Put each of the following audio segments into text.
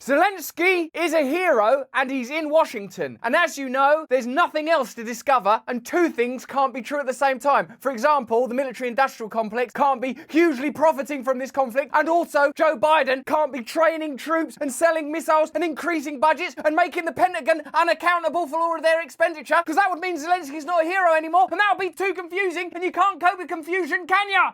Zelensky is a hero and he's in Washington. And as you know, there's nothing else to discover and two things can't be true at the same time. For example, the military-industrial complex can't be hugely profiting from this conflict, and also Joe Biden can't be training troops and selling missiles and increasing budgets and making the Pentagon unaccountable for all of their expenditure, because that would mean Zelensky's not a hero anymore, and that would be too confusing, and you can't cope with confusion, can ya?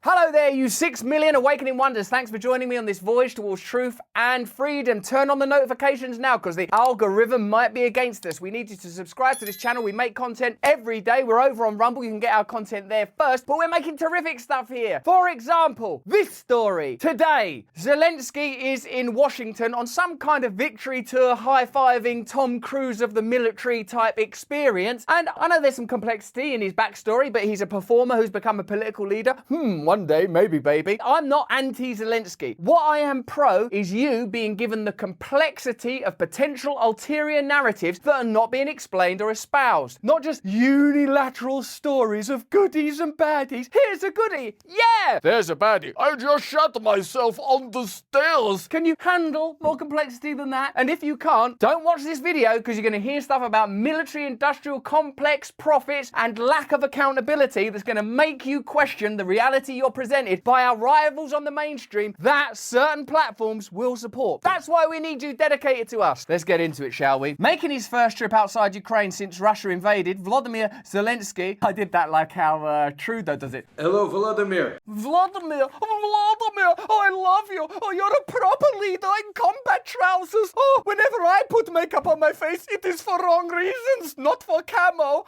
Hello there, you 6 million awakening wonders. Thanks for joining me on this voyage towards truth and freedom. Turn on the notifications now, because the algorithm might be against us. We need you to subscribe to this channel. We make content every day. We're over on Rumble. You can get our content there first, but we're making terrific stuff here. For example, this story. Today, Zelensky is in Washington on some kind of victory tour, high-fiving Tom Cruise of the military type experience. And I know there's some complexity in his backstory, but he's a performer who's become a political leader. One day, maybe, baby. I'm not anti-Zelensky. What I am pro is you being given the complexity of potential ulterior narratives that are not being explained or espoused. Not just unilateral stories of goodies and baddies. Here's a goodie. Yeah! There's a baddie. I just shot myself on the stairs. Can you handle more complexity than that? And if you can't, don't watch this video, because you're going to hear stuff about military-industrial complex profits and lack of accountability that's going to make you question the reality you're presented by our rivals on the mainstream that certain platforms will support. That's why we need you dedicated to us. Let's get into it, shall we? Making his first trip outside Ukraine since Russia invaded, Volodymyr Zelensky. I did that like how Trudeau does it. Hello, Vladimir. Vladimir, oh, I love you. Oh, you're a proper leader in combat trousers. Oh, whenever I put makeup on my face, it is for wrong reasons, not for camo.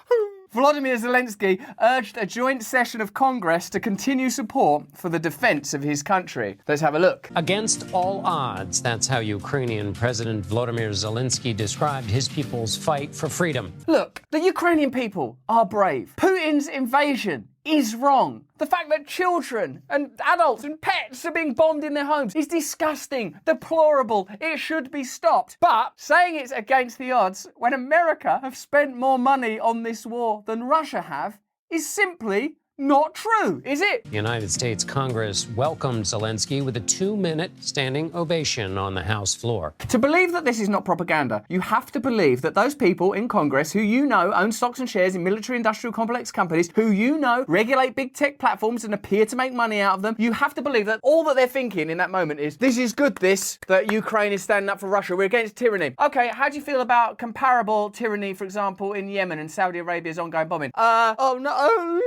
Volodymyr Zelensky urged a joint session of Congress to continue support for the defense of his country. Let's have a look. Against all odds, that's how Ukrainian President Volodymyr Zelensky described his people's fight for freedom. Look, the Ukrainian people are brave. Putin's invasion is wrong. The fact that children and adults and pets are being bombed in their homes is disgusting, deplorable. It should be stopped. But saying it's against the odds when America have spent more money on this war than Russia have is simply not true, is it? The United States Congress welcomed Zelensky with a 2-minute standing ovation on the House floor. To believe that this is not propaganda, you have to believe that those people in Congress who you know own stocks and shares in military-industrial complex companies, who you know regulate big tech platforms and appear to make money out of them, you have to believe that all that they're thinking in that moment is, this is good, that Ukraine is standing up for Russia, we're against tyranny. Okay, how do you feel about comparable tyranny, for example, in Yemen and Saudi Arabia's ongoing bombing? Oh no.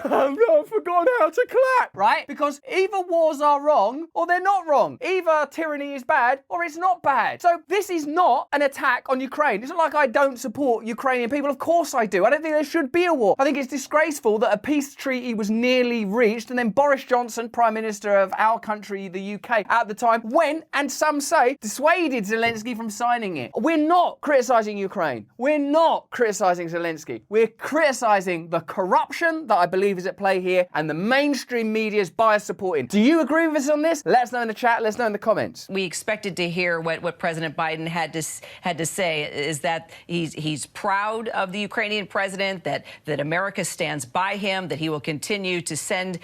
I've forgotten how to clap, right? Because either wars are wrong or they're not wrong. Either tyranny is bad or it's not bad. So this is not an attack on Ukraine. It's not like I don't support Ukrainian people. Of course I do. I don't think there should be a war. I think it's disgraceful that a peace treaty was nearly reached and then Boris Johnson, Prime Minister of our country, the UK, at the time, went and some say dissuaded Zelensky from signing it. We're not criticising Ukraine. We're not criticising Zelensky. We're criticising the corruption that I believe is at play here and the mainstream media's bias supporting. Do you agree with us on this? Let us know in the chat. Let us know in the comments. We expected to hear what President Biden had to say, is that he's proud of the Ukrainian president, that America stands by him, that he will continue to send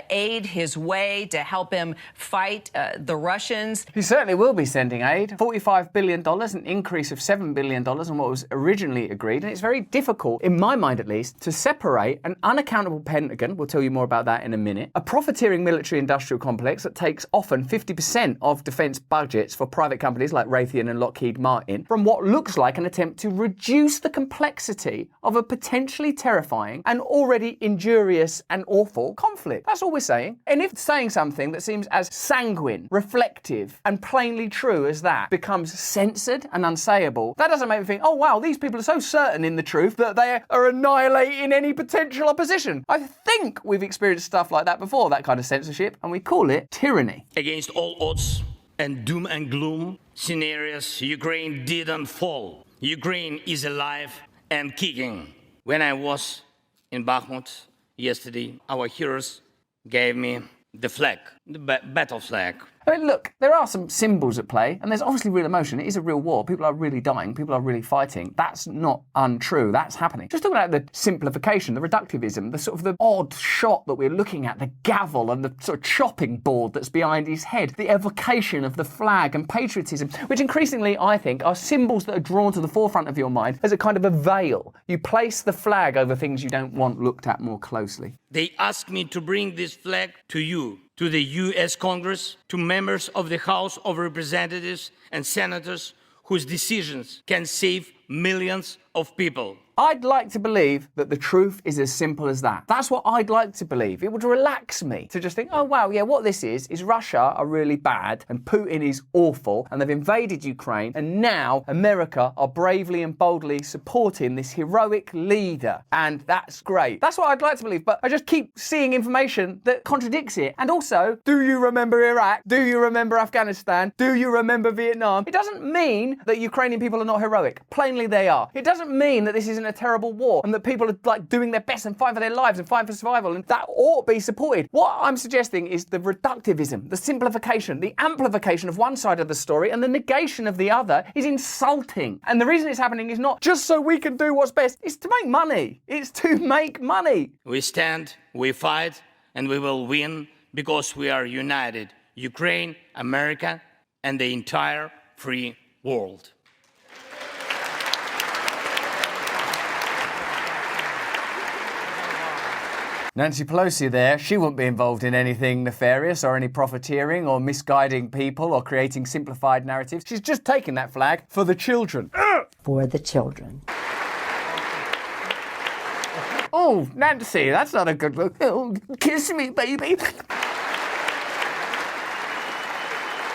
aid his way to help him fight the Russians. He certainly will be sending aid. $45 billion, an increase of $7 billion on what was originally agreed. And it's very difficult, in my mind at least, to separate an unaccountable Pentagon, we'll tell you more about that in a minute, a profiteering military-industrial complex that takes often 50% of defence budgets for private companies like Raytheon and Lockheed Martin, from what looks like an attempt to reduce the complexity of a potentially terrifying and already injurious and awful conflict. That's all we're saying. And if saying something that seems as sanguine, reflective, and plainly true as that becomes censored and unsayable, that doesn't make me think, oh wow, these people are so certain in the truth that they are annihilating any potential opposition. I think we've experienced stuff like that before, that kind of censorship, and we call it tyranny. Against all odds and doom and gloom scenarios, Ukraine didn't fall. Ukraine is alive and kicking. When I was in Bakhmut yesterday, our heroes gave me the flag, the battle flag, I mean, look, there are some symbols at play, and there's obviously real emotion. It is a real war. People are really dying. People are really fighting. That's not untrue. That's happening. Just talking about the simplification, the reductivism, the sort of the odd shot that we're looking at, the gavel and the sort of chopping board that's behind his head, the evocation of the flag and patriotism, which increasingly, I think, are symbols that are drawn to the forefront of your mind as a kind of a veil. You place the flag over things you don't want looked at more closely. They asked me to bring this flag to you, to the U.S. Congress, to members of the House of Representatives and senators whose decisions can save millions of people. I'd like to believe that the truth is as simple as that. That's what I'd like to believe. It would relax me to just think, oh wow, yeah, what this is Russia are really bad and Putin is awful and they've invaded Ukraine and now America are bravely and boldly supporting this heroic leader. And that's great. That's what I'd like to believe, but I just keep seeing information that contradicts it. And also, do you remember Iraq? Do you remember Afghanistan? Do you remember Vietnam? It doesn't mean that Ukrainian people are not heroic. Plainly they are. It doesn't mean that this isn't a terrible war and that people are like doing their best and fighting for their lives and fighting for survival, and that ought to be supported. What I'm suggesting is the reductivism, the simplification, the amplification of one side of the story and the negation of the other is insulting. And the reason it's happening is not just so we can do what's best, it's to make money. It's to make money. We stand, we fight, and we will win because we are united. Ukraine, America, and the entire free world. Nancy Pelosi there, she wouldn't be involved in anything nefarious or any profiteering or misguiding people or creating simplified narratives. She's just taking that flag for the children. For the children. Oh, Nancy, that's not a good look. Oh, kiss me, baby.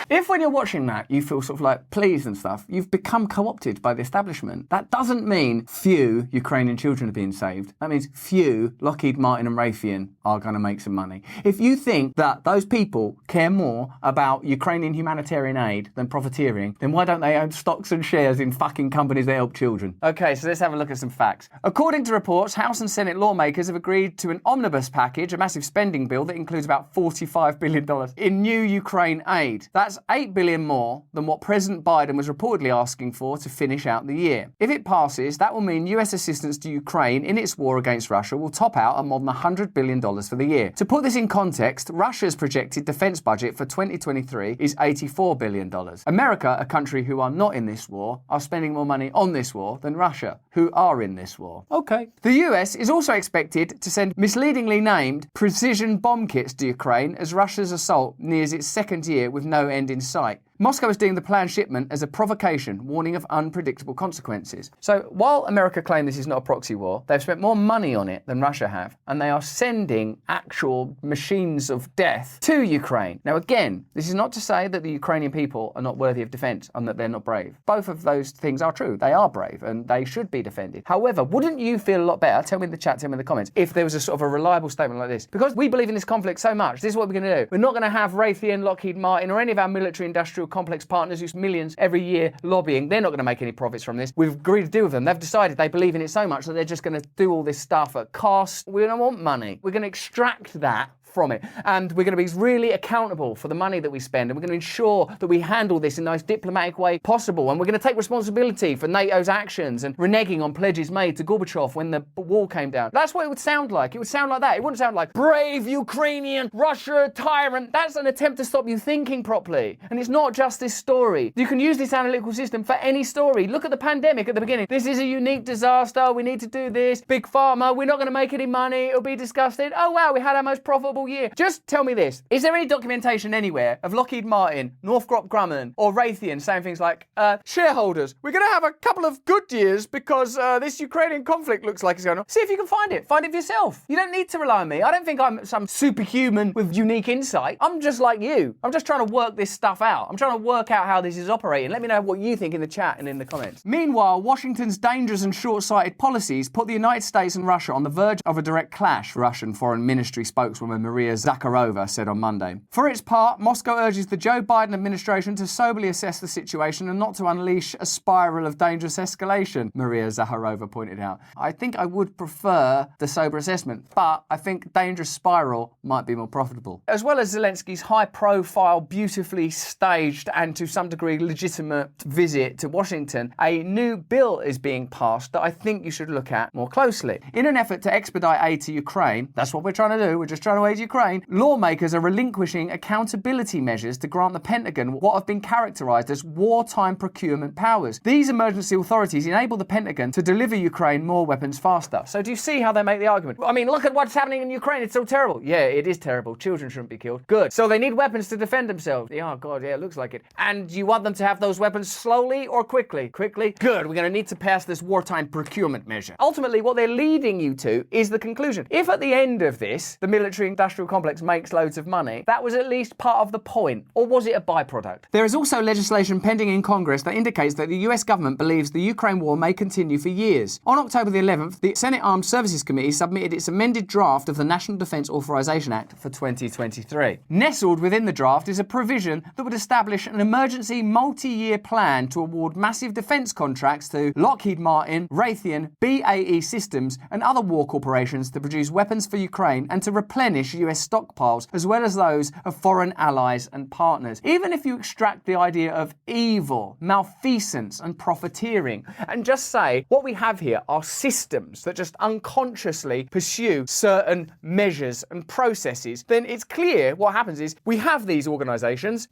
If when you're watching that, you feel sort of like pleased and stuff, you've become co-opted by the establishment. That doesn't mean few Ukrainian children are being saved. That means few Lockheed Martin and Raytheon are going to make some money. If you think that those people care more about Ukrainian humanitarian aid than profiteering, then why don't they own stocks and shares in fucking companies that help children? Okay, so let's have a look at some facts. According to reports, House and Senate lawmakers have agreed to an omnibus package, a massive spending bill that includes about $45 billion in new Ukraine aid. That's $8 billion more than what President Biden was reportedly asking for to finish out the year. If it passes, that will mean US assistance to Ukraine in its war against Russia will top out at more than $100 billion for the year. To put this in context, Russia's projected defense budget for 2023 is $84 billion. America, a country who are not in this war, are spending more money on this war than Russia, who are in this war. Okay. The US is also expected to send misleadingly named precision bomb kits to Ukraine as Russia's assault nears its second year with no end in sight. Moscow is deeming the planned shipment as a provocation, warning of unpredictable consequences. So while America claim this is not a proxy war, they've spent more money on it than Russia have, and they are sending actual machines of death to Ukraine. Now again, this is not to say that the Ukrainian people are not worthy of defence and that they're not brave. Both of those things are true. They are brave and they should be defended. However, wouldn't you feel a lot better, tell me in the chat, tell me in the comments, if there was a sort of a reliable statement like this? Because we believe in this conflict so much, this is what we're going to do. We're not going to have Raytheon, Lockheed Martin or any of our military industrial complex partners who's millions every year lobbying. They're not going to make any profits from this. We've agreed to deal with them. They've decided they believe in it so much that they're just going to do all this stuff at cost. We don't want money. We're going to extract that from it. And we're going to be really accountable for the money that we spend. And we're going to ensure that we handle this in the most diplomatic way possible. And we're going to take responsibility for NATO's actions and reneging on pledges made to Gorbachev when the wall came down. That's what it would sound like. It would sound like that. It wouldn't sound like brave Ukrainian, Russia tyrant. That's an attempt to stop you thinking properly. And it's not just this story. You can use this analytical system for any story. Look at the pandemic at the beginning. This is a unique disaster. We need to do this. Big pharma. We're not going to make any money. It'll be disgusting. Oh wow, we had our most profitable year. Just tell me this. Is there any documentation anywhere of Lockheed Martin, Northrop Grumman or Raytheon saying things like, shareholders, we're going to have a couple of good years because this Ukrainian conflict looks like it's going on. See if you can find it. Find it for yourself. You don't need to rely on me. I don't think I'm some superhuman with unique insight. I'm just like you. I'm just trying to work this stuff out. I'm trying to work out how this is operating. Let me know what you think in the chat and in the comments. Meanwhile, Washington's dangerous and short-sighted policies put the United States and Russia on the verge of a direct clash, Russian Foreign Ministry spokeswoman Maria Zakharova said on Monday. For its part, Moscow urges the Joe Biden administration to soberly assess the situation and not to unleash a spiral of dangerous escalation, Maria Zakharova pointed out. I think I would prefer the sober assessment, but I think dangerous spiral might be more profitable. As well as Zelensky's high-profile, beautifully staged and to some degree legitimate visit to Washington, a new bill is being passed that I think you should look at more closely. In an effort to expedite aid to Ukraine, that's what we're trying to do, we're just trying to aid Ukraine, lawmakers are relinquishing accountability measures to grant the Pentagon what have been characterized as wartime procurement powers. These emergency authorities enable the Pentagon to deliver Ukraine more weapons faster. So do you see how they make the argument? I mean, look at what's happening in Ukraine, it's so terrible. Yeah, it is terrible. Children shouldn't be killed. Good. So they need weapons to defend themselves. Yeah, oh God, yeah, it looks like it. And you want them to have those weapons slowly or quickly? Quickly? Good. We're going to need to pass this wartime procurement measure. Ultimately, what they're leading you to is the conclusion. If at the end of this, the military-industrial complex makes loads of money, that was at least part of the point. Or was it a byproduct? There is also legislation pending in Congress that indicates that the US government believes the Ukraine war may continue for years. On October the 11th, the Senate Armed Services Committee submitted its amended draft of the National Defense Authorization Act for 2023. Nestled within the draft is a provision that would establish an emergency multi-year plan to award massive defense contracts to Lockheed Martin, Raytheon, BAE Systems and other war corporations to produce weapons for Ukraine and to replenish US stockpiles as well as those of foreign allies and partners. Even if you extract the idea of evil, malfeasance and profiteering and just say what we have here are systems that just unconsciously pursue certain measures and processes, then it's clear what happens is we have these organizations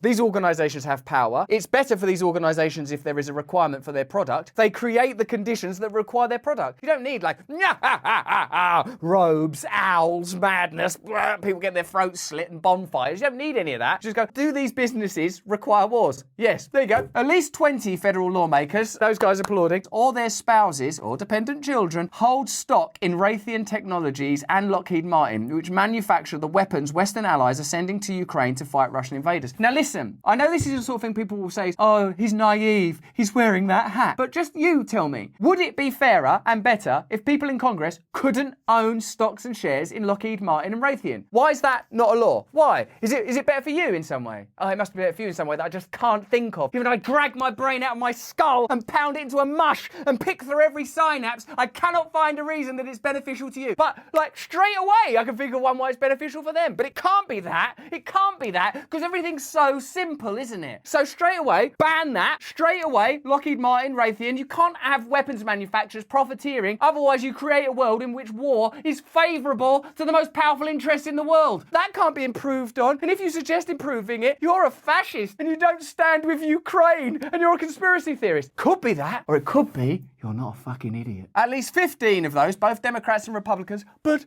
have power, it's better for these organizations if there is a requirement for their product, they create the conditions that require their product. You don't need like robes, owls, madness, people get their throats slit and bonfires. You don't need any of that. Just go, do these businesses require wars? Yes, there you go. At least 20 federal lawmakers, those guys applauding, or their spouses or dependent children hold stock in Raytheon Technologies and Lockheed Martin, which manufacture the weapons Western allies are sending to Ukraine to fight Russian invaders. Now listen, I know this is the sort of thing people will say, oh, he's naive, he's wearing that hat. But just you tell me, would it be fairer and better if people in Congress couldn't own stocks and shares in Lockheed Martin and Raytheon? Why is that not a law? Why? Is it better for you in some way? Oh, it must be better for you in some way that I just can't think of. Even if I drag my brain out of my skull and pound it into a mush and pick through every synapse, I cannot find a reason that it's beneficial to you. But like straight away, I can think of one why it's beneficial for them. But it can't be that. It can't be that because everything's so simple, isn't it? So straight away, ban that. Straight away, Lockheed Martin, Raytheon, you can't have weapons manufacturers profiteering. Otherwise, you create a world in which war is favourable to the most powerful interests in the world. That can't be improved on. And if you suggest improving it, you're a fascist and you don't stand with Ukraine and you're a conspiracy theorist. Could be that, or it could be you're not a fucking idiot. At least 15 of those, both Democrats and Republicans, but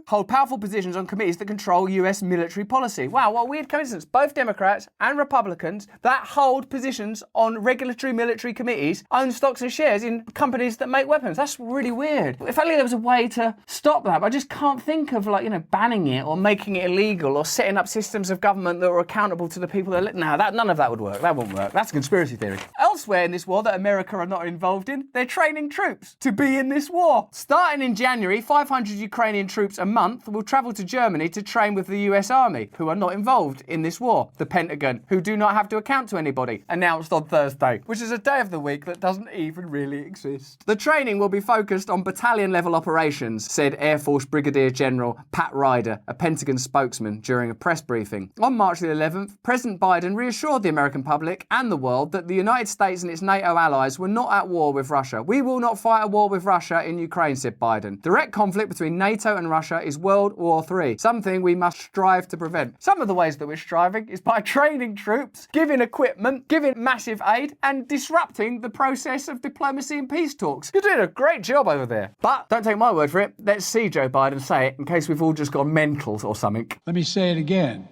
hold powerful positions on committees that control US military policy. Wow, what a weird coincidence. Both Democrats and Republicans that hold positions on regulatory military committees own stocks and shares in companies that make weapons. That's really weird. If only there was a way to stop that, but I just can't think of banning it or making it illegal or setting up systems of government that are accountable to the people that none of that would work. That wouldn't work. That's a conspiracy theory. Elsewhere in this war that America are not involved in, they're training troops to be in this war. Starting in January, 500 Ukrainian troops a month will travel to Germany to train with the US Army, who are not involved in this war. The Pentagon, who do not have to account to anybody, announced on Thursday, which is a day of the week that doesn't even really exist. The training will be focused on battalion-level operations, said Air Force Brigadier General Pat Ryder, a Pentagon spokesman, during a press briefing. On March the 11th, President Biden reassured the American public and the world that the United States and its NATO allies were not at war with Russia. We will not fight a war with Russia in Ukraine, said Biden. Direct conflict between NATO and Russia is World War III, something we must strive to prevent. Some of the ways that we're striving is by training troops, giving equipment, giving massive aid, and disrupting the process of diplomacy and peace talks. You're doing a great job over there. But don't take my word for it. Let's see Joe Biden say it in case we've all just gone mental or something. Let me say it again.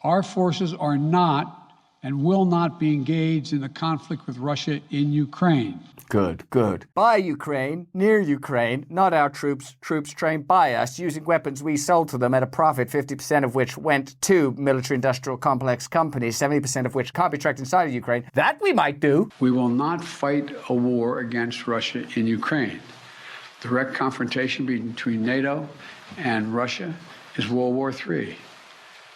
Our forces are not and will not be engaged in the conflict with Russia in Ukraine. Good. By Ukraine, near Ukraine, not our troops trained by us, using weapons we sold to them at a profit, 50% of which went to military-industrial complex companies, 70% of which can't be tracked inside of Ukraine. That we might do. We will not fight a war against Russia in Ukraine. Direct confrontation between NATO and Russia is World War III,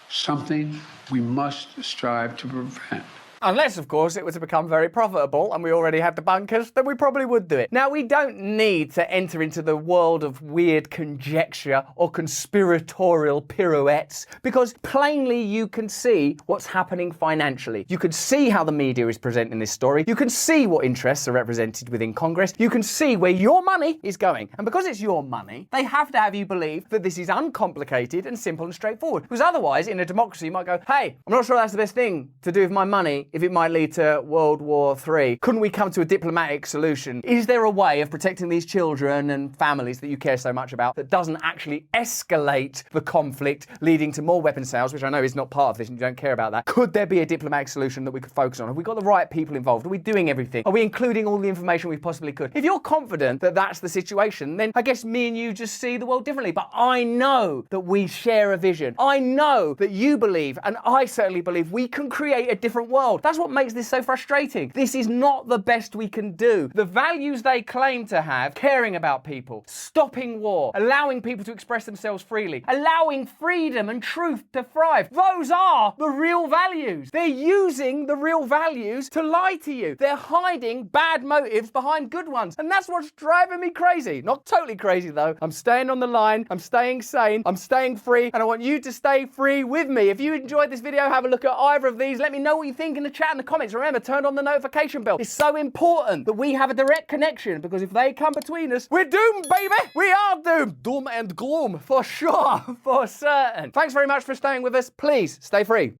something we must strive to prevent. Unless, of course, it were to become very profitable and we already had the bunkers, then we probably would do it. Now, we don't need to enter into the world of weird conjecture or conspiratorial pirouettes, because plainly you can see what's happening financially. You can see how the media is presenting this story. You can see what interests are represented within Congress. You can see where your money is going. And because it's your money, they have to have you believe that this is uncomplicated and simple and straightforward. Because otherwise, in a democracy, you might go, hey, I'm not sure that's the best thing to do with my money if it might lead to World War III. Couldn't we come to a diplomatic solution? Is there a way of protecting these children and families that you care so much about that doesn't actually escalate the conflict, leading to more weapon sales, which I know is not part of this and you don't care about that? Could there be a diplomatic solution that we could focus on? Have we got the right people involved? Are we doing everything? Are we including all the information we possibly could? If you're confident that that's the situation, then I guess me and you just see the world differently. But I know that we share a vision. I know that you believe, and I certainly believe, we can create a different world. That's what makes this so frustrating. This is not the best we can do. The values they claim to have, caring about people, stopping war, allowing people to express themselves freely, allowing freedom and truth to thrive, those are the real values. They're using the real values to lie to you. They're hiding bad motives behind good ones. And that's what's driving me crazy. Not totally crazy though. I'm staying on the line. I'm staying sane. I'm staying free. And I want you to stay free with me. If you enjoyed this video, have a look at either of these. Let me know what you think in the chat in the comments. Remember, turn on the notification bell. It's so important that we have a direct connection, because if they come between us, we're doomed, baby. We are doomed. Doom and gloom, for sure, for certain. Thanks very much for staying with us. Please stay free.